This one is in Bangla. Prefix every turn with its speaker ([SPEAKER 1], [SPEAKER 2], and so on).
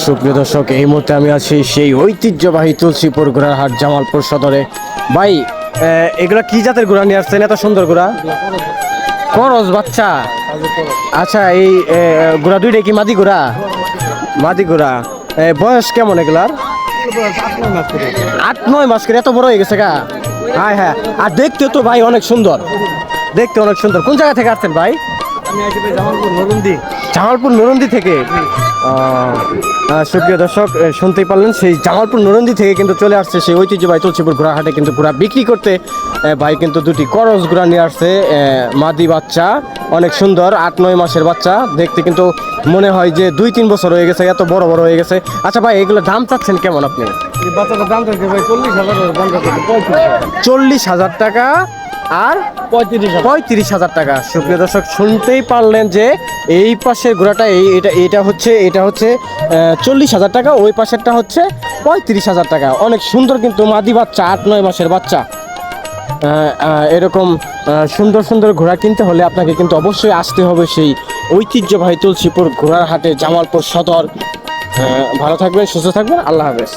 [SPEAKER 1] সুপ্রিয় দর্শক, এই মুহূর্তে আমি আছি সেই ঐতিহ্যবাহী তুলসীপুর ঘোড়ার হাট জামালপুর সদরে। ভাই, এগুলা কি জাতের ঘোড়া নিয়ে আসছেন? এত সুন্দর ঘোড়া, করস বাচ্চা। আচ্ছা, এই ঘোড়া দুইটা কি মাদি ঘোড়া? মাদি ঘোড়া। বয়স কেমন এগুলার? 8-9 মাস করে এত বড় হয়ে গেছে গা? হ্যাঁ হ্যাঁ। আর দেখতে তো ভাই অনেক সুন্দর, দেখতে অনেক সুন্দর। কোন জায়গা থেকে আসছেন ভাই?
[SPEAKER 2] আমি আছি ভাই জামালপুর নরুন্দি।
[SPEAKER 1] জামালপুর নরুন্দি থেকে। সুপ্রিয় দর্শক, শুনতেই পারলেন, সেই জামালপুর নরুন্দি থেকে কিন্তু চলে আসছে সেই ঐতিহ্যবাহী তুলসীপুর ঘোড়া হাটে কিন্তু ঘোড়া বিক্রি করতে। ভাই কিন্তু দুটি করস ঘোড়া নিয়ে আসছে, মাদি বাচ্চা, অনেক সুন্দর, 8-9 মাসের বাচ্চা। দেখতে কিন্তু মনে হয় যে 2-3 বছর হয়ে গেছে, এত বড় বড় হয়ে গেছে। আচ্ছা ভাই, এগুলো দাম চাচ্ছেন কেমন আপনি?
[SPEAKER 2] এই বাচ্চাটার দাম থাকছে ভাই 40,000 দাম থাকছে
[SPEAKER 1] 40,000 টাকা আর 35,000 টাকা। সুপ্রিয় দর্শক, শুনতেই পারলেন যে এই পাশের ঘোড়াটা এটা হচ্ছে 40,000 টাকা, ওই পাশেরটা হচ্ছে 35,000 টাকা। অনেক সুন্দর কিন্তু মাদি বাচ্চা, 8-9 মাসের বাচ্চা। এরকম সুন্দর সুন্দর ঘোড়া কিনতে হলে আপনাকে কিন্তু অবশ্যই আসতে হবে সেই ঐতিহ্যবাহী তুলসীপুর ঘোড়ার হাটে জামালপুর সদর। ভালো থাকবেন, সুস্থ থাকবেন, আল্লাহ হাফেজ।